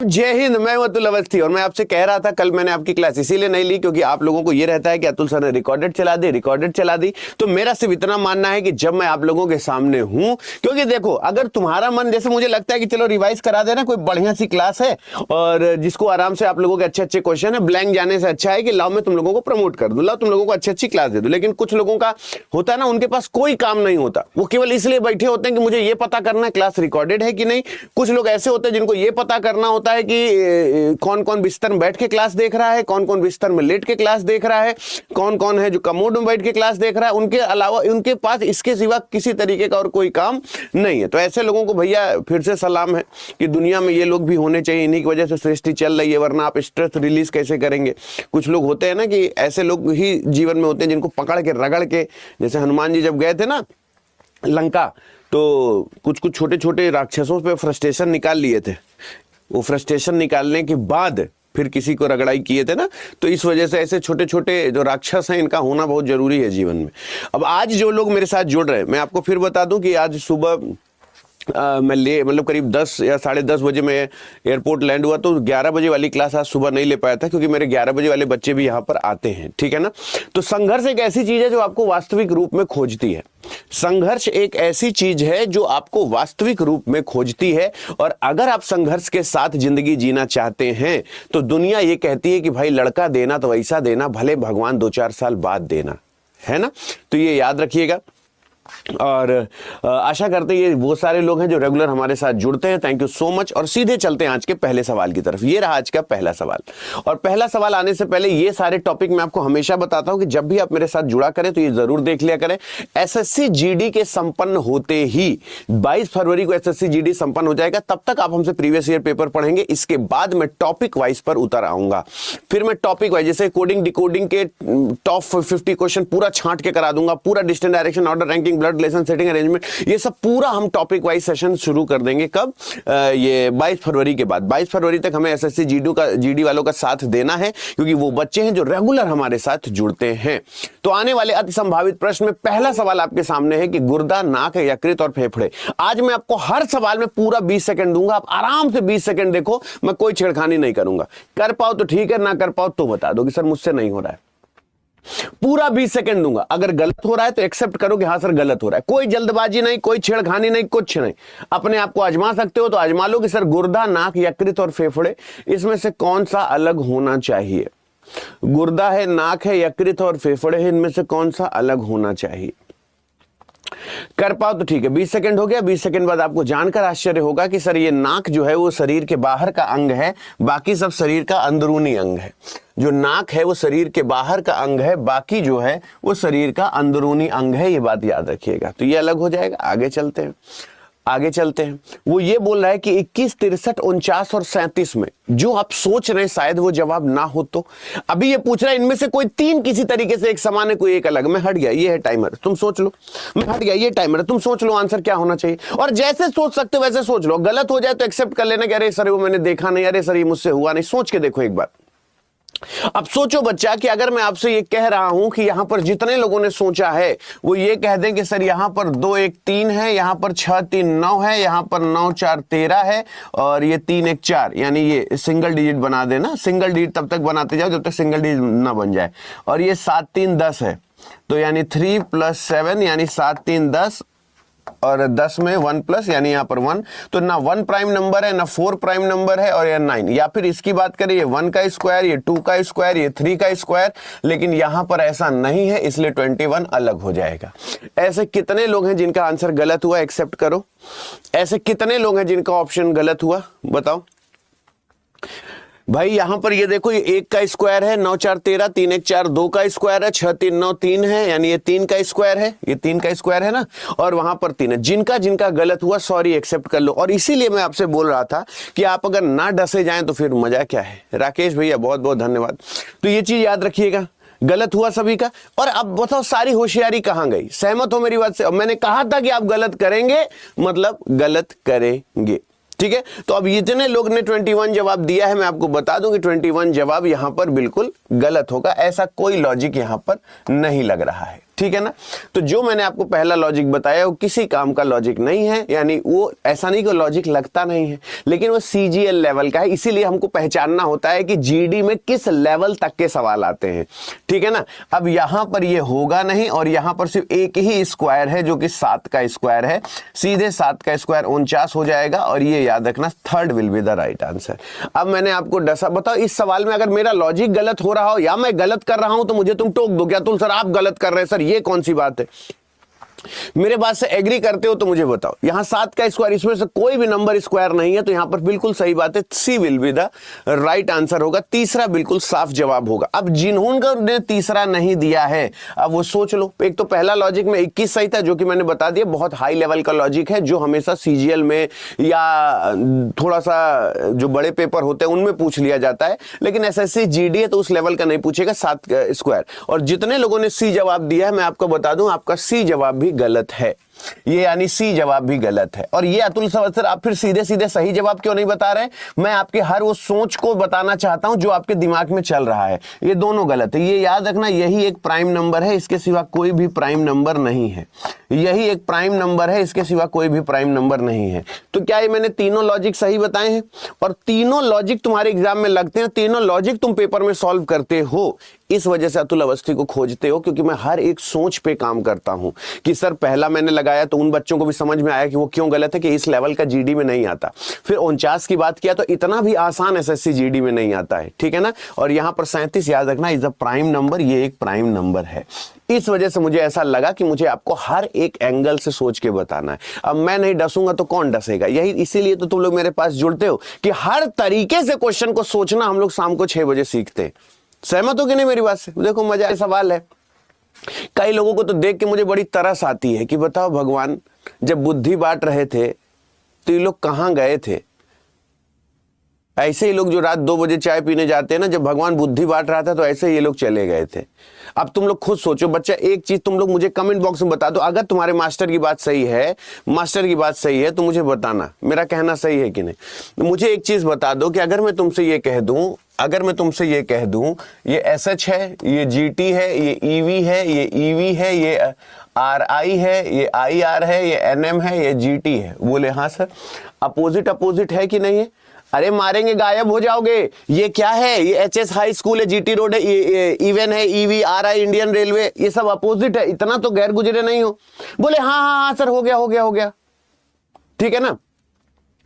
जय हिंद, मैं हूं अतुल अवस्थी और मैं आपसे कह रहा था कल मैंने आपकी क्लास इसीलिए नहीं ली क्योंकि आप लोगों को ये रहता है कि अतुल सर ने रिकॉर्डेड चला दी। तो मेरा सिर्फ इतना मानना है कि जब मैं आप लोगों के सामने हूं, क्योंकि देखो अगर तुम्हारा मन जैसे मुझे लगता है कि चलो रिवाइज करा देना, कोई बढ़िया सी क्लास है और जिसको आराम से आप लोगों के अच्छे अच्छे क्वेश्चन है, ब्लैंक जाने से अच्छा है कि लाओ मैं तुम लोगों को प्रमोट कर दूं, लाओ तुम लोगों को अच्छी अच्छी क्लास दे दूं। लेकिन कुछ लोगों का होता है ना, उनके पास कोई काम नहीं होता, वो केवल इसलिए बैठे होते हैं कि मुझे ये पता करना है क्लास रिकॉर्डेड है कि नहीं। कुछ लोग ऐसे होते हैं जिनको ये पता करना होता है कि कौन कौन बिस्तर में बैठ के क्लास देख रहा है, कौन कौन बिस्तर में लेट के क्लास देख रहा है, कौन कौन है जो कमोड में बैठ के क्लास देख रहा है। उनके अलावा उनके पास इसके सिवा किसी तरीके का और कोई काम नहीं है। तो ऐसे लोगों को भैया फिर से सलाम है कि दुनिया में ये लोग भी होने चाहिए, इन्हीं की वजह से सृष्टि चल रही है, वरना आप स्ट्रेस रिलीज कैसे करेंगे। कुछ लोग होते हैं ना कि ऐसे लोग ही जीवन में होते हैं जिनको पकड़ के रगड़ के, जैसे हनुमान जी जब गए थे ना लंका, तो कुछ कुछ छोटे छोटे राक्षसों पे फ्रस्ट्रेशन निकाल लिए थे। वो फ्रस्ट्रेशन निकालने के बाद फिर किसी को रगड़ाई किए थे ना, तो इस वजह से ऐसे छोटे छोटे जो राक्षस हैं इनका होना बहुत जरूरी है जीवन में। अब आज जो लोग मेरे साथ जुड़ रहे हैं, मैं आपको फिर बता दूं कि आज सुबह मैं मतलब करीब 10 या 10:30 बजे मैं एयरपोर्ट लैंड हुआ, तो 11 बजे वाली क्लास आज सुबह नहीं ले पाया था क्योंकि मेरे 11 बजे वाले बच्चे भी यहाँ पर आते हैं, ठीक है ना। तो संघर्ष एक ऐसी चीज है जो आपको वास्तविक रूप में खोजती है। संघर्ष एक ऐसी चीज है जो आपको वास्तविक रूप में खोजती है, और अगर आप संघर्ष के साथ जिंदगी जीना चाहते हैं तो दुनिया ये कहती है कि भाई लड़का देना तो वैसा देना, भले भगवान 2-4 साल बाद देना, है ना। तो ये याद रखिएगा और आशा करते हैं ये वो सारे लोग हैं जो रेगुलर हमारे साथ जुड़ते हैं। Thank you so much. और सीधे चलते हैं आज के पहले सवाल की तरफ। ये रहा आज का पहला सवाल। और पहला सवाल आने से पहले ये सारे टॉपिक मैं आपको हमेशा बताता हूं कि जब भी आप मेरे साथ जुड़ा करें तो ये जरूर देख लिया करें। एसएससी जीडी के संपन्न होते ही 22 फरवरी को एसएससी जीडी संपन्न हो जाएगा। तब तक आप हमसे प्रीवियस ईयर पेपर पढ़ेंगे। इसके बाद मैं टॉपिक वाइज पर उतर आऊंगा। फिर मैं टॉपिक वाइज जैसे कोडिंग डिकोडिंग के टॉप 50 क्वेश्चन पूरा छांट के करा दूंगा, पूरा distance direction order ranking blood relation setting arrangement, ये सब पूरा हम टॉपिक वाइज सेशन शुरू कर देंगे। कब? ये 22 फरवरी के बाद। 22 फरवरी तक हमें एसएससी जीडी वालों का साथ देना है क्योंकि वो बच्चे हैं जो रेगुलर हमारे साथ जुड़ते हैं। तो आने वाले अति संभावित प्रश्न में पहला सवाल आपके सामने है कि गुर्दा, नाक, यकृत और फेफड़े। आज मैं आपको हर सवाल में पूरा 20 सेकंड दूंगा। आप आराम से 20 सेकंड देखो, मैं कोई छेड़खानी नहीं करूंगा। कर पाओ तो ठीक है, ना कर पाओ तो बता दो कि सर मुझसे नहीं हो रहा है। पूरा 20 सेकंड दूंगा। अगर गलत हो रहा है तो एक्सेप्ट करो कि हाँ सर गलत हो रहा है। कोई जल्दबाजी नहीं, कोई छेड़खानी नहीं, कुछ नहीं। अपने आप को आजमा सकते हो तो आजमा लो कि सर गुर्दा, नाक, यकृत और फेफड़े, इसमें से कौन सा अलग होना चाहिए। गुर्दा है, नाक है, यकृत और फेफड़े है, इनमें से कौन सा अलग होना चाहिए। कर पाओ तो ठीक है। 20 सेकंड हो गया। 20 सेकंड बाद आपको जानकर आश्चर्य होगा कि सर ये नाक जो है वो शरीर के बाहर का अंग है, बाकी सब शरीर का अंदरूनी अंग है। जो नाक है वो शरीर के बाहर का अंग है, बाकी जो है वो शरीर का अंदरूनी अंग है। ये बात याद रखिएगा। तो ये अलग हो जाएगा। आगे चलते हैं, आगे चलते हैं। वो ये बोल रहा है कि 21, 63, 49 और 37 में जो आप सोच रहे हैं शायद वो जवाब ना हो। तो अभी ये पूछ रहा है इनमें से कोई तीन किसी तरीके से एक समान है, कोई एक अलग। मैं हट गया, ये है टाइमर, तुम सोच लो। मैं हट गया, ये टाइमर है, तुम सोच लो आंसर क्या होना चाहिए। और जैसे सोच सकते हो वैसे सोच लो। गलत हो जाए तो एक्सेप्ट कर लेना कि अरे सर वो मैंने देखा नहीं, अरे सर ये मुझसे हुआ नहीं। सोच के देखो एक बार। अब सोचो बच्चा कि अगर मैं आपसे ये कह रहा हूं कि यहां पर जितने लोगों ने सोचा है वो ये कह दें कि सर यहां पर 2 1 3 है, यहां पर 6 3 9 है, यहां पर 9 4 13 है और ये 3 1 4, यानी ये सिंगल डिजिट बना देना। सिंगल डिजिट तब तक बनाते जाओ जब तक सिंगल डिजिट ना बन जाए। और ये 7 3 10 है, तो यानी 3 + 7 यानी 7 3 10 और 10 में 1 प्लस यानी यहां पर 1। तो ना 1 प्राइम नंबर है, ना 4 प्राइम नंबर है और या 9। या फिर इसकी बात करें ये 1 का स्क्वायर, ये 2 का स्क्वायर, ये 3 का स्क्वायर, लेकिन यहां पर ऐसा नहीं है इसलिए 21 अलग हो जाएगा। ऐसे कितने लोग हैं जिनका आंसर गलत हुआ, एक्सेप्ट करो। ऐसे कितने लोग हैं जिनका ऑप्शन गलत हुआ, बताओ भाई। यहां पर ये देखो, ये 1 का स्क्वायर है, 9 4 13, 3 1 4, 2 का स्क्वायर है, 6 3 9 3 है, यानी ये 3 का स्क्वायर है, ये 3 का स्क्वायर है ना, और वहां पर 3 है। जिनका जिनका गलत हुआ सॉरी एक्सेप्ट कर लो। और इसीलिए मैं आपसे बोल रहा था कि आप अगर ना डसे जाएं तो फिर मजा क्या है। राकेश भैया बहुत बहुत धन्यवाद। तो ये चीज याद रखिएगा, गलत हुआ सभी का। और अब बताओ सारी होशियारी कहां गई। सहमत हो मेरी बात से। मैंने कहा था कि आप गलत करेंगे, मतलब गलत करेंगे, ठीक है। तो अब इतने लोग ने 21 जवाब दिया है, मैं आपको बता दूं कि 21 जवाब यहां पर बिल्कुल गलत होगा। ऐसा कोई लॉजिक यहां पर नहीं लग रहा है, ठीक है ना। तो जो मैंने आपको पहला लॉजिक बताया वो किसी काम का लॉजिक नहीं है, यानी वो ऐसा नहीं कि लॉजिक लगता नहीं है, लेकिन वो सीजीएल लेवल का है। इसीलिए हमको पहचानना होता है कि जीडी में किस लेवल तक के सवाल आते हैं, ठीक है ना। अब यहां पर ये होगा नहीं, और यहां पर सिर्फ एक ही स्क्वायर है जो कि 7 का स्क्वायर है, सीधे 7 का स्क्वायर 49 हो जाएगा, और ये याद रखना third will be the right answer. अब मैंने आपको डसा, बताओ इस सवाल में अगर मेरा लॉजिक गलत हो रहा हो या मैं गलत कर रहा हूं तो मुझे तुम टोक दो, क्या तुम सर आप गलत कर रहे हैं, सर ये कौन सी बात है। मेरे बात से एग्री करते हो तो मुझे बताओ। यहां 7 का स्क्वायर, इसमें से कोई भी नंबर स्क्वायर नहीं है, तो यहां पर बिल्कुल सही बात है, C will be the right answer होगा। तीसरा बिल्कुल साफ जवाब होगा। अब जिन्होंने तीसरा नहीं दिया है अब वो सोच लो। एक तो पहला लॉजिक में 21 सही था, जो कि मैंने बता दिया बहुत हाई लेवल का लॉजिक है, जो हमेशा सीजीएल में या थोड़ा सा जो बड़े पेपर होते हैं उनमें पूछ लिया जाता है, लेकिन एसएससी जीडी है तो उस लेवल का नहीं पूछेगा 7 का स्क्वायर। और जितने लोगों ने सी जवाब दिया है मैं आपको बता दूं, आपका सी जवाब भी गलत है, ये यानी सी जवाब भी गलत है। और ये अतुल सर आप फिर सीधे सीधे सही जवाब क्यों नहीं बता रहे? मैं आपके हर वो सोच को बताना चाहता हूं जो आपके दिमाग में चल रहा है। ये दोनों गलत है, ये याद रखना, यही एक प्राइम नंबर है, इसके सिवा कोई भी प्राइम नंबर नहीं है। यही एक प्राइम नंबर है, इसके सिवा कोई भी प्राइम नंबर नहीं है। तो क्या ये मैंने तीनों लॉजिक सही बताए हैं? और तीनों लॉजिक तुम्हारे एग्जाम में लगते हैं, तीनों लॉजिक तुम पेपर में सॉल्व करते हो। इस वजह से अतुल अवस्थी को खोजते हो, क्योंकि मैं हर एक सोच पे काम करता हूं कि सर पहला मैंने लगाया तो उन बच्चों को भी समझ में आया कि वो क्यों गलत है, कि इस लेवल का जीडी में नहीं आता। फिर 49 की बात किया तो इतना भी आसान एसएससी जीडी में नहीं आता है, ठीक है ना। और यहां पर 37 याद रखना इज अ प्राइम नंबर, ये एक प्राइम नंबर है। इस वजह से मुझे ऐसा लगा कि मुझे आपको हर एक एंगल से सोच के बताना है। अब मैं नहीं डसूंगा तो कौन डसेगा? यही इसीलिए तो तुम लोग मेरे पास जुड़ते हो कि हर तरीके से क्वेश्चन को सोचना हम लोग शाम को 6 बजे सीखते हैं। सहमत हो कि नहीं मेरी बात से? देखो मजा का सवाल है। कई लोगों को तो देख के मुझे बड़ी तरस आती है कि बताओ भगवान जब बुद्धि बांट रहे थे तो ये लोग कहां गए थे? ऐसे ही लोग जो रात 2 बजे चाय पीने जाते हैं ना, जब भगवान बुद्धि बांट रहा था तो ऐसे ये लोग चले गए थे। अब तुम लोग खुद सोचो बच्चा, एक चीज तुम लोग मुझे कमेंट बॉक्स में बता दो, अगर तुम्हारे मास्टर की बात सही है, मास्टर की बात सही है तो मुझे बताना मेरा कहना सही है कि नहीं। मुझे एक चीज बता दो कि अगर मैं तुमसे ये कह दूं, ये SH है, ये GT है, ये EV है, ये EV है, ये RI है, ये IR है, ये NM है, ये GT है। बोले हाँ सर। अपोजिट है कि नहीं है? अरे मारेंगे, गायब हो जाओगे। ये क्या है? ये HS हाई स्कूल है, GT रोड है, ये इवन है, EV RI इंडियन रेलवे, ये सब अपोजिट है। इतना तो गैर गुजरे नहीं हो। बोले हाँ सर, हो गया। ठीक है ना,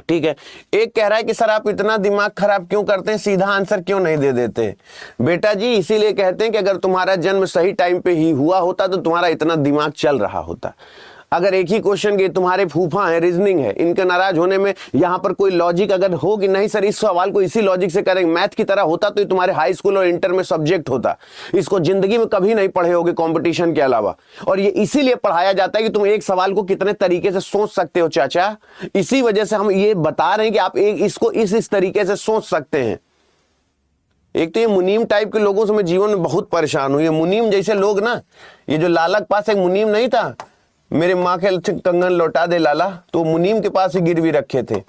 ठीक है। एक कह रहा है कि सर आप इतना दिमाग खराब क्यों करते हैं, सीधा आंसर क्यों नहीं दे देते? बेटा जी इसीलिए कहते हैं कि अगर तुम्हारा जन्म सही टाइम पे ही हुआ होता तो तुम्हारा इतना दिमाग चल रहा होता। अगर एक ही क्वेश्चन के तुम्हारे फूफा है, रीजनिंग है, इनके नाराज होने में यहां पर कोई लॉजिक अगर हो कि नहीं सर इस सवाल को इसी लॉजिक से करेंगे, मैथ की तरह होता तो ये तुम्हारे हाई स्कूल और इंटर में सब्जेक्ट होता। इसको जिंदगी में कभी नहीं पढ़े होगे कंपटीशन के अलावा। और ये इसीलिए पढ़ाया जाता है कि तुम एक सवाल को कितने तरीके से सोच सकते हो चाचा। इसी वजह से हम ये बता रहे हैं कि आप इसको इस तरीके से सोच सकते हैं। एक तो ये मुनीम टाइप के लोगों से मैं जीवन में बहुत परेशान हूं। ये मुनीम जैसे लोग ना, ये जो लाला के पास एक मुनीम नहीं था, मेरे माँ के कंगन लौटा दे लाला, तो मुनीम के पास ही गिरवी रखे थे।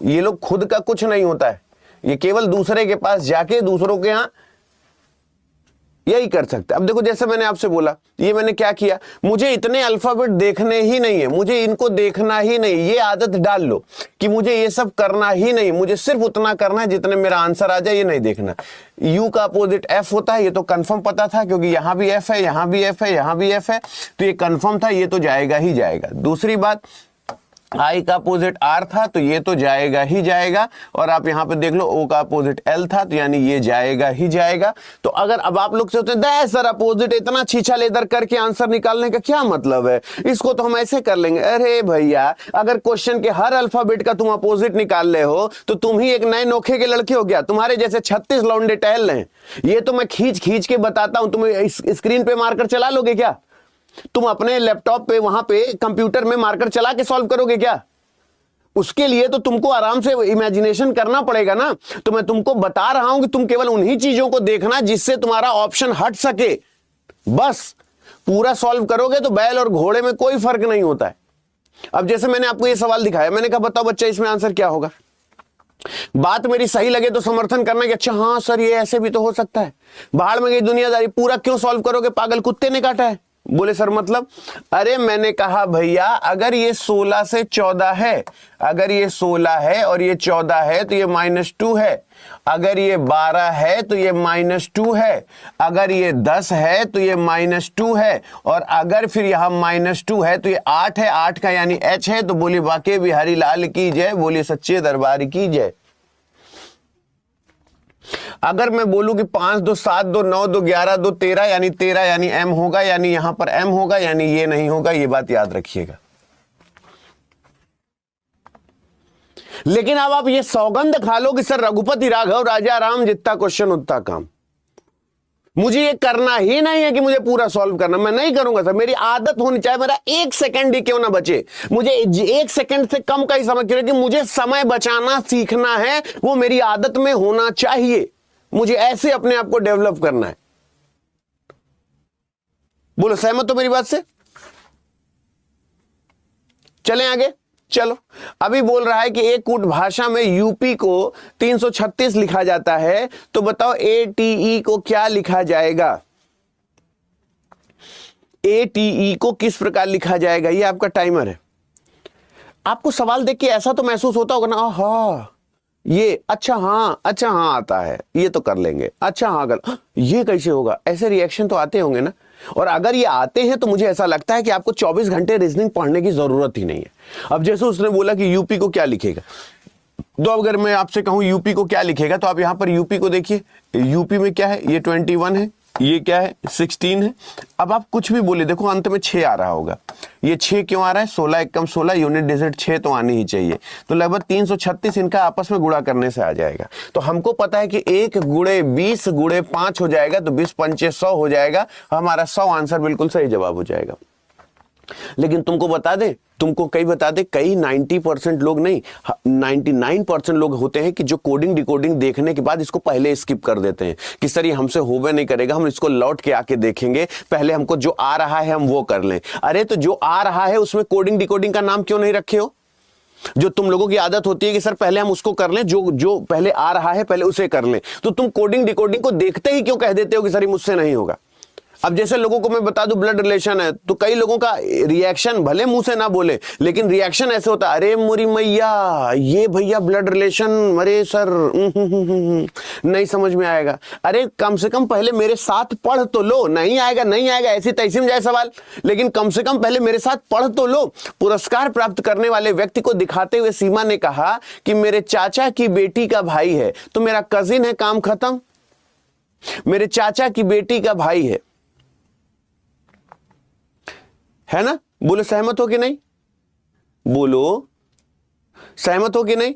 ये लोग खुद का कुछ नहीं होता है, ये केवल दूसरे के पास जाके दूसरों के यहां यही कर सकते। अब देखो जैसे मैंने आपसे बोला, ये मैंने क्या किया, मुझे इतने अल्फाबेट देखने ही नहीं है, मुझे इनको देखना ही नहीं। ये आदत डाल लो कि मुझे ये सब करना ही नहीं, मुझे सिर्फ उतना करना है जितने मेरा आंसर आ जाए, ये नहीं देखना। यू का अपोजिट एफ होता है, ये तो कंफर्म पता था क्योंकि यहां भी एफ है, यहां भी एफ है, यहां भी एफ है, तो ये कंफर्म था, ये तो जाएगा ही जाएगा। दूसरी बात, आई का अपोजिट आर था तो ये तो जाएगा ही जाएगा। और आप यहां पे देख लो ओ का अपोजिट एल था तो यानी ये जाएगा ही जाएगा। तो अगर अब आप लोग सोचते हैं सर अपोजिट इतना छीछा लेदर करके आंसर निकालने का क्या मतलब है, इसको तो हम ऐसे कर लेंगे। अरे भैया अगर क्वेश्चन के हर अल्फाबेट का तुम अपोजिट निकाल ले हो तो तुम ही एक नए नोखे के लड़के हो गया। तुम्हारे जैसे 36 लौंडे टहल रहे हैं, ये तो मैं खींच के बताता हूं, तुम स्क्रीन पे मार्कर चला लोगे क्या? तुम अपने लैपटॉप पे वहां पे कंप्यूटर में मार्कर चला के सॉल्व करोगे क्या? उसके लिए तो तुमको आराम से इमेजिनेशन करना पड़ेगा ना। तो मैं तुमको बता रहा हूं कि तुम केवल उन्हीं चीजों को देखना जिससे तुम्हारा ऑप्शन हट सके, बस। पूरा सॉल्व करोगे तो बैल और घोड़े में कोई फर्क नहीं होता है। अब जैसे मैंने आपको ये सवाल दिखाया, मैंने कहा बताओ बच्चा इसमें आंसर क्या होगा। बात मेरी सही लगे तो समर्थन करना कि अच्छा हाँ सर ये ऐसे भी तो हो सकता है। बाहर में गई दुनियादारी, पूरा क्यों सॉल्व करोगे, पागल कुत्ते ने काटा है। बोले सर मतलब? अरे मैंने कहा भैया अगर ये 16 से 14 है, अगर ये 16 है और ये 14 है तो ये -2 है, अगर ये 12 है तो ये -2 है, अगर ये 10 है तो ये -2 है, और अगर फिर यहां -2 है तो ये 8 है, 8 का यानी h है। तो बोली बाके बिहारी लाल की जय, बोली सच्चे दरबार की जय। अगर मैं बोलूं कि 5 2 7 2 9 2 11 2 13 यानी 13 यानी m होगा, यानी यहां पर m होगा, यानी ये नहीं होगा, ये बात याद रखिएगा। लेकिन अब आप ये सौगंध खा लो कि सर रघुपति राघव राजा राम, जितना क्वेश्चन उतना काम। मुझे ये करना ही नहीं है कि मुझे पूरा सॉल्व करना, मैं नहीं करूंगा सर। मेरी आदत होनी चाहिए, मेरा 1 सेकंड ही क्यों ना बचे, मुझे 1 सेकंड से कम का ही समय क्यों, कि मुझे समय बचाना सीखना है, वो मेरी आदत में होना चाहिए। मुझे ऐसे अपने आप को डेवलप करना है। बोलो सहमत हो मेरी बात से? चलें आगे। चलो, अभी बोल रहा है कि एक कूट भाषा में यूपी को 336 लिखा जाता है, तो बताओ एटीई को क्या लिखा जाएगा? एटीई को किस प्रकार लिखा जाएगा? ये आपका टाइमर है। आपको सवाल देख के ऐसा तो महसूस होता होगा ना, आहा ये अच्छा हाँ आता है, ये तो कर लेंगे, अच्छा हाँ कर, ये कैसे होगा, ऐसे रिएक्शन तो आते होंगे ना। और अगर ये आते हैं तो मुझे ऐसा लगता है कि आपको 24 घंटे रीजनिंग पढ़ने की जरूरत ही नहीं है। अब जैसे उसने बोला कि यूपी को क्या लिखेगा, तो अगर मैं आपसे कहूं यूपी को क्या लिखेगा, तो आप यहां पर यूपी को देखिए, यूपी में क्या है, ये 21 है, ये क्या है 16 है। अब आप कुछ भी बोले, देखो अंत में 6 आ रहा होगा। ये 6 क्यों आ रहा है? 16 एकम 16, यूनिट डिजिट 6 तो आनी ही चाहिए। तो लगभग 336 इनका आपस में गुणा करने से आ जाएगा। तो हमको पता है कि 1 गुणे 20 गुणे 5 हो जाएगा, तो 20 पंचे 100 हो जाएगा। हमारा 100 आंसर बिल्कुल सही जवाब हो जाएगा। लेकिन तुमको बता दे, तुमको कई बता दे, कई 90% लोग नहीं, 99% लोग होते हैं कि जो कोडिंग डिकोडिंग देखने के बाद इसको पहले स्किप कर देते हैं कि सर ये हमसे होवे नहीं करेगा, हम इसको लौट के आके देखेंगे, पहले हमको जो आ रहा है हम वो कर लें। अरे तो जो आ रहा है उसमें कोडिंग डिकोडिंग का नाम क्यों नहीं रखे हो? जो तुम लोगों की आदत होती है कि सर पहले हम उसको कर लें, जो पहले आ रहा है पहले उसे कर लें, तो तुम कोडिंग डिकोडिंग को देखते ही क्यों कह देते हो कि सर ये मुझसे नहीं होगा? अब जैसे लोगों को मैं बता दूं ब्लड रिलेशन है, तो कई लोगों का रिएक्शन भले मुंह से ना बोले, लेकिन रिएक्शन ऐसे होता है, अरे मुरी मैया ये भैया ब्लड रिलेशन, अरे सर नहीं समझ में आएगा। अरे कम से कम पहले मेरे साथ पढ़ तो लो, नहीं आएगा नहीं आएगा ऐसी तैसी में जाए सवाल, लेकिन कम से कम पहले मेरे साथ पढ़ तो लो। पुरस्कार प्राप्त करने वाले व्यक्ति को दिखाते हुए सीमा ने कहा कि मेरे चाचा की बेटी का भाई है, तो मेरा कजिन है, काम खत्म। मेरे चाचा की बेटी का भाई है ना? बोलो सहमत हो कि नहीं? बोलो सहमत हो कि नहीं?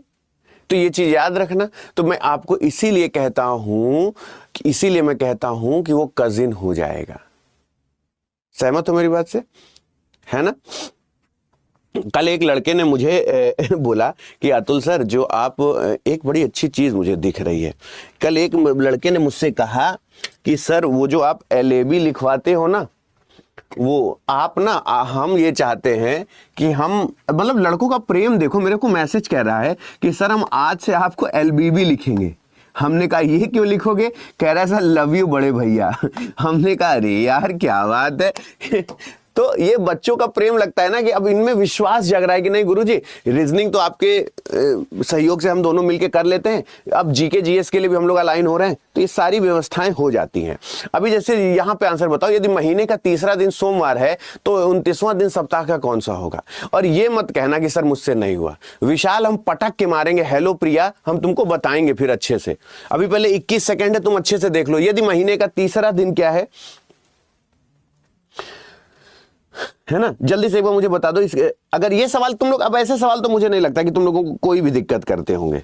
तो ये चीज याद रखना। तो मैं आपको इसीलिए कहता हूं कि वो कजिन हो जाएगा। सहमत हो मेरी बात से? है ना? कल एक लड़के ने मुझे बोला कि अतुल सर जो आप, एक बड़ी अच्छी चीज मुझे दिख रही है। कल एक लड़के ने मुझसे कहा कि सर वो जो आप LAB लिखवाते हो ना, वो आप ना, हम ये चाहते हैं कि हम, मतलब लड़कों का प्रेम देखो, मेरे को मैसेज कह रहा है कि सर हम आज से आपको LBB लिखेंगे। हमने कहा ये क्यों लिखोगे? कह रहा है सर लव यू बड़े भैया। हमने कहा अरे यार क्या बात है। तो ये बच्चों का प्रेम लगता है ना कि अब इनमें विश्वास जग रहा है कि नहीं गुरुजी, रीजनिंग तो आपके सहयोग से हम दोनों मिलके कर लेते हैं, अब GK GS के लिए भी हम लोग अलाइन हो रहे हैं, तो ये सारी व्यवस्थाएं हो जाती हैं। अभी जैसे यहाँ पे आंसर बताओ, यदि महीने का तीसरा दिन सोमवार है तो 29वां दिन सप्ताह का कौन सा होगा? और ये मत कहना कि सर मुझसे नहीं हुआ। विशाल हम पटक के मारेंगे, हेलो प्रिया, हम तुमको बताएंगे फिर अच्छे से। अभी पहले 21 सेकेंड है, तुम अच्छे से देख लो। यदि महीने का तीसरा दिन क्या है ना, जल्दी से एक बार मुझे बता दो। अगर ये सवाल तुम लोग, अब ऐसे सवाल तो मुझे नहीं लगता कि तुम लोगों को कोई भी दिक्कत करते होंगे।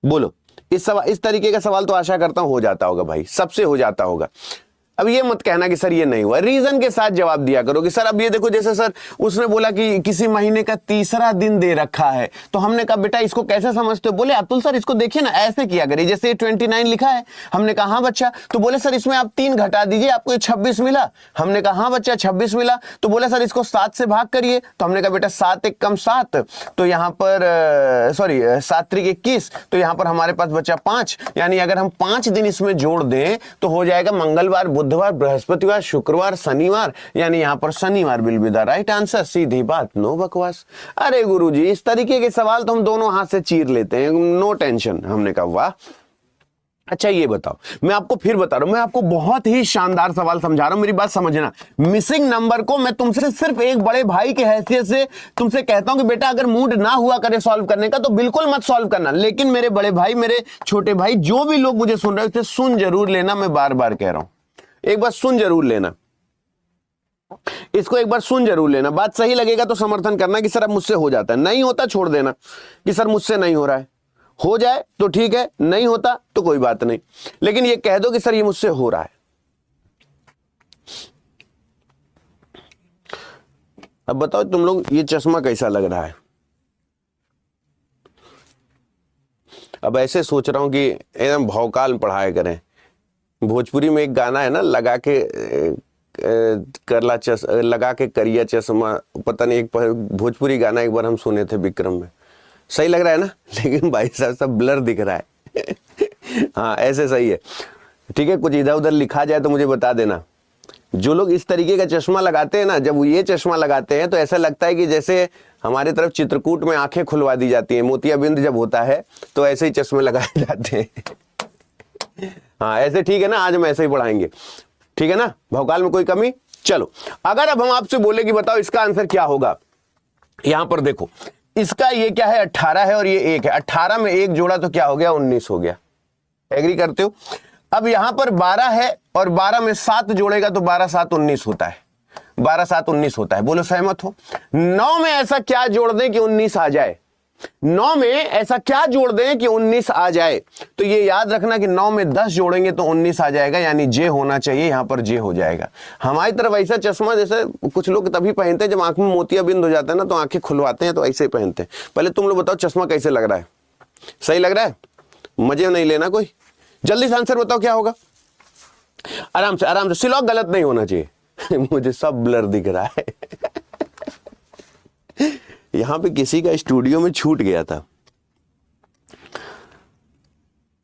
बोलो इस तरीके का सवाल तो आशा करता हूं हो जाता होगा भाई, सबसे हो जाता होगा। अब ये मत कहना कि सर ये नहीं हुआ, रीजन के साथ जवाब दिया करो कि सर अब ये देखो, जैसे सर उसने बोला कि किसी महीने का तीसरा दिन दे रखा है, तो हमने कहा बेटा इसको कैसे समझते हो? बोले अतुल सर इसको देखिए ना, ऐसे किया करिए, जैसे 29 लिखा है। हमने कहा हाँ बच्चा। तो बोले सर इसमें आप 3 घटा दीजिए, आपको 26 मिला। हमने कहा हाँ बच्चा 26 मिला। तो बोले सर इसको 7 से भाग करिए। तो हमने कहा बेटा 7 एक कम 7, तो यहाँ पर 7 त्रिक 21, तो यहाँ पर हमारे पास बचा 5, यानी अगर हम 5 दिन इसमें जोड़ दें तो हो जाएगा मंगलवार बुधवार बुधवार, बृहस्पतिवार, शुक्रवार, शनिवार, यानी यहाँ पर शनिवार will be the right answer. सीधी बात, नो बकवास। अरे गुरुजी इस तरीके के सवाल तो हम दोनों हाथ से चीर लेते हैं, नो टेंशन। हमने कहा वाह। अच्छा ये बताओ, मैं आपको फिर बता रहा हूं, मैं आपको बहुत ही शानदार सवाल समझा रहा हूं, मेरी बात समझना। मिसिंग नंबर को मैं तुमसे सिर्फ एक बड़े भाई के हैसियत से तुमसे कहता हूं कि बेटा अगर मूड ना हुआ करे सॉल्व करने का तो बिल्कुल मत सॉल्व करना, लेकिन मेरे बड़े भाई, मेरे छोटे भाई, जो भी लोग मुझे सुन रहे हो, सुन जरूर लेना। मैं बार बार कह रहा हूं, एक बार सुन जरूर लेना, इसको एक बार सुन जरूर लेना। बात सही लगेगा तो समर्थन करना कि सर अब मुझसे हो जाता है, नहीं होता छोड़ देना कि सर मुझसे नहीं हो रहा है। हो जाए तो ठीक है, नहीं होता तो कोई बात नहीं, लेकिन ये कह दो कि सर ये मुझसे हो रहा है। अब बताओ तुम लोग, ये चश्मा कैसा लग रहा है? अब ऐसे सोच रहा हूं कि एकदम भौकाल में पढ़ाया करें। भोजपुरी में एक गाना है ना, लगा के लगा के करिया चश्मा, पता नहीं, एक भोजपुरी गाना एक बार हम सुने थे विक्रम में। सही लग रहा है ना? लेकिन भाई साहब सब ब्लर दिख रहा है। हाँ ऐसे सही है, ठीक है। कुछ इधर उधर लिखा जाए तो मुझे बता देना। जो लोग इस तरीके का चश्मा लगाते हैं ना, जब वो ये चश्मा लगाते हैं तो ऐसा लगता है कि जैसे हमारे तरफ चित्रकूट में आंखें खुलवा दी जाती हैं, मोतियाबिंद जब होता है तो ऐसे ही चश्मे लगाए जाते हैं। हाँ ऐसे, ठीक है ना? आज हम ऐसे ही पढ़ाएंगे, ठीक है ना? भौकाल में कोई कमी? चलो, अगर अब हम आपसे बोले कि बताओ इसका आंसर क्या होगा, यहां पर देखो, इसका ये क्या है, 18 है और ये 1 है। 18 में 1 जोड़ा तो क्या हो गया, 19 हो गया। एग्री करते हो? अब यहां पर 12 है और 12 में 7 जोड़ेगा तो 12 7 19 होता है। 12 7 19 होता है। बोलो सहमत हो? 9 में ऐसा क्या जोड़ दें कि 19 आ जाए? 9 में ऐसा क्या जोड़ दें कि 19 आ जाए? तो ये याद रखना कि 9 में 10 जोड़ेंगे तो 19 आ जाएगा, यानी जे होना चाहिए, यहां पर जे हो जाएगा। हमारी तरफ ऐसा चश्मा जैसे कुछ लोग तभी पहनते हैं जब आंख में मोतियाबिंद हो जाता है ना, तो आंखें खुलवाते हैं, तो ऐसे ही पहनते हैं। पहले तुम लोग बताओ चश्मा कैसे लग रहा है? सही लग रहा है? मजे नहीं लेना कोई, जल्दी से आंसर बताओ क्या होगा। आराम से आराम से, सिलॉक गलत नहीं होना चाहिए। मुझे सब ब्लर दिख रहा है। यहां पे किसी का स्टूडियो में छूट गया था,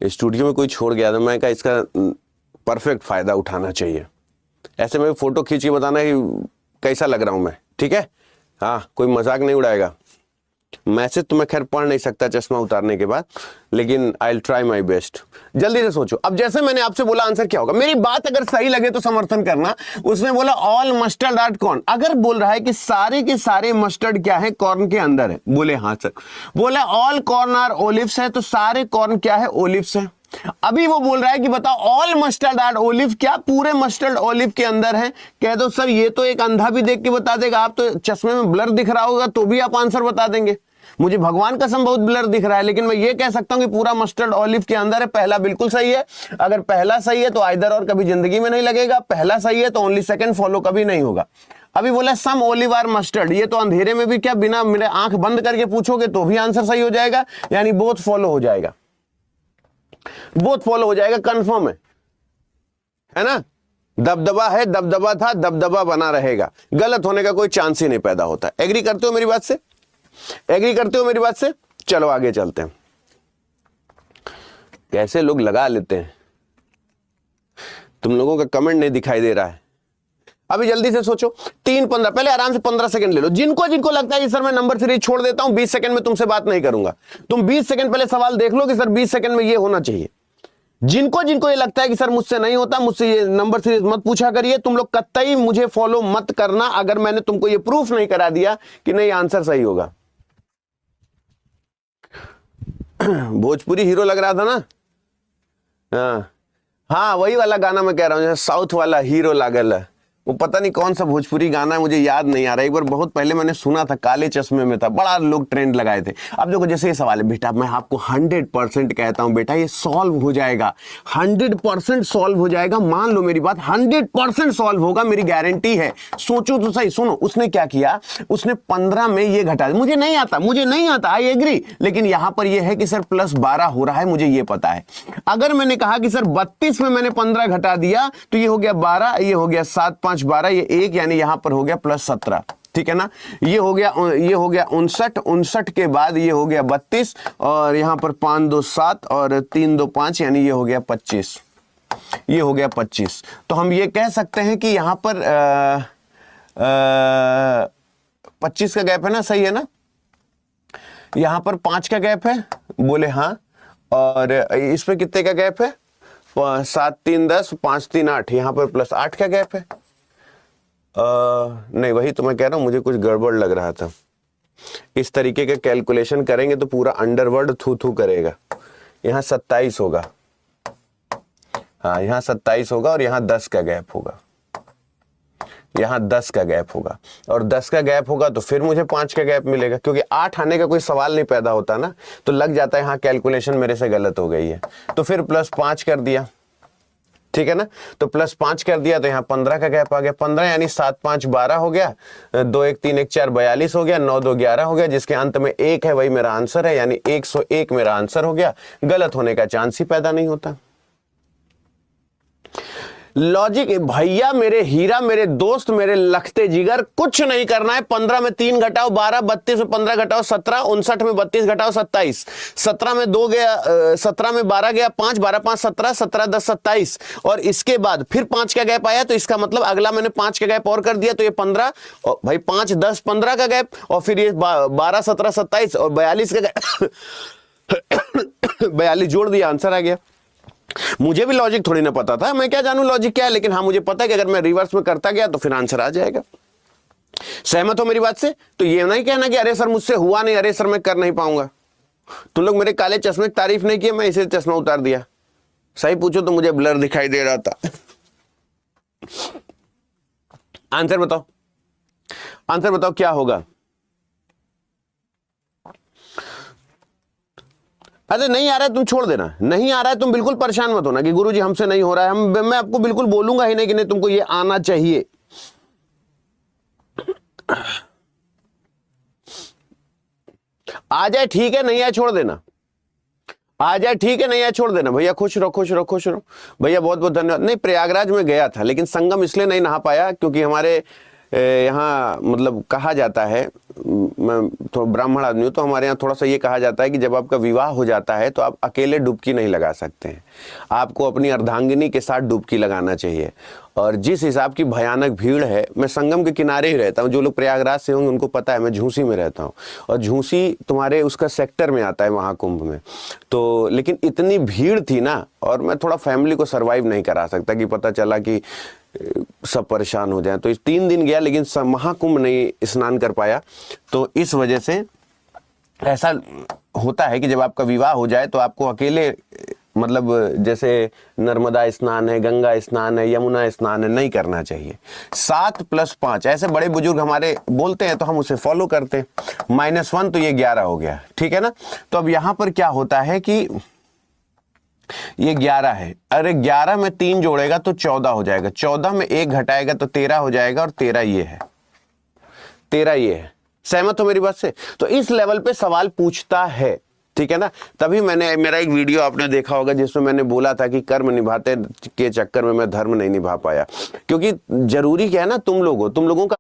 स्टूडियो में कोई छोड़ गया था। मैं कहा इसका परफेक्ट फायदा उठाना चाहिए। ऐसे में फोटो खींच के बताना कि कैसा लग रहा हूं मैं, ठीक है? हाँ, कोई मजाक नहीं उड़ाएगा। मैसेज तो मैं खैर पढ़ नहीं सकता चश्मा उतारने के बाद, लेकिन I will try my best. जल्दी से सोचो। अब जैसे मैंने आपसे बोला आंसर क्या होगा, मेरी बात अगर सही लगे तो समर्थन करना। उसने बोला ऑल मस्टर्ड आर कॉर्न। अगर बोल रहा है कि सारे के सारे मस्टर्ड क्या है, कॉर्न के अंदर है, बोले हाँ सर। बोला ऑल कॉर्न आर ओलिव्स है, तो सारे कॉर्न क्या है, ओलिव्स है। अभी वो बोल रहा है कि बताओ ऑल मस्टर्ड आर ओलिव, क्या पूरे मस्टर्ड ओलिव के अंदर है? कह दो सर ये तो एक अंधा भी देख के बता देगा, आप तो चश्मे में ब्लर दिख रहा होगा तो भी आप आंसर बता देंगे। मुझे भगवान कसम बहुत ब्लर दिख रहा है, लेकिन मैं ये कह सकता हूं कि पूरा मस्टर्ड ऑलिव के अंदर है। पहला बिल्कुल सही है। अगर पहला सही है तो आइदर और कभी जिंदगी में नहीं लगेगा। पहला सही है तो ओनली सेकंड फॉलो कभी नहीं होगा। अभी बोला सम ओलिव आर मस्टर्ड, ये तो अंधेरे में भी क्या बिना मेरे आंख बंद करके पूछोगे तो भी आंसर सही हो जाएगा, यानी बोथ फॉलो हो जाएगा। बोथ फॉलो हो जाएगा, कंफर्म है ना? दबदबा है, दबदबा था, दबदबा बना रहेगा। गलत होने का कोई चांस ही नहीं पैदा होता। एग्री करते हो मेरी बात से? एग्री करते हो मेरी बात से? चलो आगे चलते हैं। कैसे लोग लगा लेते हैं, तुम लोगों का कमेंट नहीं दिखाई दे रहा है। अभी जल्दी से सोचो, 3 15, पहले आराम से 15 सेकंड ले लो। जिनको जिनको लगता है कि सर मैं नंबर सीरीज छोड़ देता हूं, 20 सेकंड में तुमसे बात नहीं करूंगा, तुम 20 सेकंड पहले सवाल देख लो कि सर 20 सेकंड में ये होना चाहिए। जिनको जिनको ये लगता है कि सर मुझसे नहीं होता, मुझसे ये नंबर सीरीज मत पूछा करिए। तुम लोग कतई मुझे फॉलो मत करना अगर मैंने तुमको ये प्रूफ नहीं करा दिया कि नहीं आंसर सही होगा। भोजपुरी हीरो लग रहा था ना? हाँ वही वाला गाना मैं कह रहा हूं, साउथ वाला हीरो लागल है। वो पता नहीं कौन सा भोजपुरी गाना है, मुझे याद नहीं आ रहा। एक बार बहुत पहले मैंने सुना था, काले चश्मे में था, बड़ा लोग ट्रेंड लगाए थे। अब देखो जैसे ये सवाल है बेटा, मैं आपको 100% कहता हूं बेटा ये सॉल्व हो जाएगा, 100% सॉल्व हो जाएगा। मान लो मेरी बात, 100% सॉल्व होगा, मेरी गारंटी है। सोचो तो सही। सुनो, उसने क्या किया, उसने 15 में ये घटा, मुझे नहीं आता, आई एग्री, लेकिन यहां पर ये है कि सर प्लस 12 हो रहा है, मुझे ये पता है। अगर मैंने कहा कि सर 32 में मैंने 15 घटा दिया तो ये हो गया 12, ये हो गया 7 5 12, ये 1, यानी यहां पर हो गया प्लस 17, ठीक है ना? ये हो गया 59 के बाद ये हो गया 32, और यहां पर 5 2 7 और 3 2 5, यानी ये हो गया 25। ये हो गया 25। तो हम ये कह सकते हैं कि यहां पर 25 का गैप है ना, सही है ना। यहां पर 5 का गैप है, बोले हाँ। और इस पे कितने का गैप है, 7 3 10, 5 3 8, यहां पर प्लस 8 का गैप है। नहीं, वही तो मैं कह रहा हूं, मुझे कुछ गड़बड़ लग रहा था। इस तरीके के कैलकुलेशन करेंगे तो पूरा अंडरवर्ड थू थू करेगा। यहां 27 होगा, हाँ यहां 27 होगा, और यहां 10 का गैप होगा, यहां 10 का गैप होगा, और 10 का गैप होगा तो फिर मुझे 5 का गैप मिलेगा, क्योंकि 8 आने का कोई सवाल नहीं पैदा होता ना, तो लग जाता है यहां कैलकुलेशन मेरे से गलत हो गई है। तो फिर प्लस 5 कर दिया, ठीक है ना। तो प्लस 5 कर दिया तो यहाँ 15 का गैप आ गया। 15 यानी 7 5 12 हो गया, 2 1 3 1 4 42 हो गया, 9 2 11 हो गया, जिसके अंत में 1 है, वही मेरा आंसर है, यानी 101 मेरा आंसर हो गया। गलत होने का चांस ही पैदा नहीं होता। लॉजिक भैया, मेरे हीरा, मेरे दोस्त, मेरे लखते जिगर, कुछ नहीं करना है। 15 में 3 घटाओ 12, 32 में 15 घटाओ 17, 59 में 32 घटाओ 27, 17 में 2 गया, 17 में 12 गया 5, 12 5 17, 17 10 27, और इसके बाद फिर 5 का गैप आया, तो इसका मतलब अगला मैंने 5 का गैप और कर दिया, तो ये 15, और भाई 5 10 15 का गैप, और फिर ये 12 17 27 और 42 का गैप 42 जोड़ दिया, आंसर आ गया। मुझे भी लॉजिक थोड़ी ना पता था, मैं क्या जानूं लॉजिक क्या है, लेकिन हाँ मुझे पता है कि अगर मैं रिवर्स में करता गया तो फिर आंसर आ जाएगा। सहमत हो मेरी बात से? तो ये नहीं कहना कि अरे सर मुझसे हुआ नहीं, अरे सर मैं कर नहीं पाऊंगा। तुम लोग मेरे काले चश्मे की तारीफ नहीं किए, मैं इसे चश्मा उतार दिया। सही पूछो तो मुझे ब्लर दिखाई दे रहा था। आंसर बताओ, आंसर बताओ क्या होगा। अरे नहीं आ रहा है तुम छोड़ देना, नहीं आ रहा है तुम बिल्कुल परेशान मत होना कि गुरुजी हमसे नहीं हो रहा है। मैं आपको बिल्कुल बोलूंगा ही नहीं कि नहीं तुमको ये आना चाहिए। आ जाए ठीक है, नहीं आए छोड़ देना, आ जाए ठीक है, नहीं आए छोड़ देना। भैया खुश रहो, खुश रहो, खुश रहो भैया, बहुत बहुत धन्यवाद। नहीं, प्रयागराज में गया था, लेकिन संगम इसलिए नहीं नहा पाया क्योंकि हमारे यहाँ मतलब कहा जाता है, मैं थोड़ा ब्राह्मण आदमी हूँ, तो हमारे यहाँ थोड़ा सा ये कहा जाता है कि जब आपका विवाह हो जाता है तो आप अकेले डुबकी नहीं लगा सकते हैं, आपको अपनी अर्धांगिनी के साथ डुबकी लगाना चाहिए। और जिस हिसाब की भयानक भीड़ है, मैं संगम के किनारे ही रहता हूँ, जो लोग प्रयागराज से होंगे उनको पता है, मैं झूसी में रहता हूँ, और झूसी तुम्हारे उसका सेक्टर में आता है महाकुंभ में। तो लेकिन इतनी भीड़ थी ना, और मैं थोड़ा फैमिली को सर्वाइव नहीं करा सकता कि पता चला कि सब परेशान हो जाए। तो इस 3 दिन गया, लेकिन महाकुंभ नहीं स्नान कर पाया। तो इस वजह से ऐसा होता है कि जब आपका विवाह हो जाए तो आपको अकेले, मतलब जैसे नर्मदा स्नान है, गंगा स्नान है, यमुना स्नान है, नहीं करना चाहिए। 7 + 5 ऐसे बड़े बुजुर्ग हमारे बोलते हैं तो हम उसे फॉलो करते हैं। -1 तो ये 11 हो गया, ठीक है ना। तो अब यहां पर क्या होता है कि ये 11 है, अरे 11 में 3 जोड़ेगा तो 14 हो जाएगा, 14 में 1 घटाएगा तो 13 हो जाएगा, और 13 ये है, 13 ये है। सहमत हो मेरी बात से? तो इस लेवल पे सवाल पूछता है, ठीक है ना। तभी मैंने, मेरा एक वीडियो आपने देखा होगा जिसमें मैंने बोला था कि कर्म निभाते के चक्कर में मैं धर्म नहीं निभा पाया, क्योंकि जरूरी क्या है ना, तुम लोगों का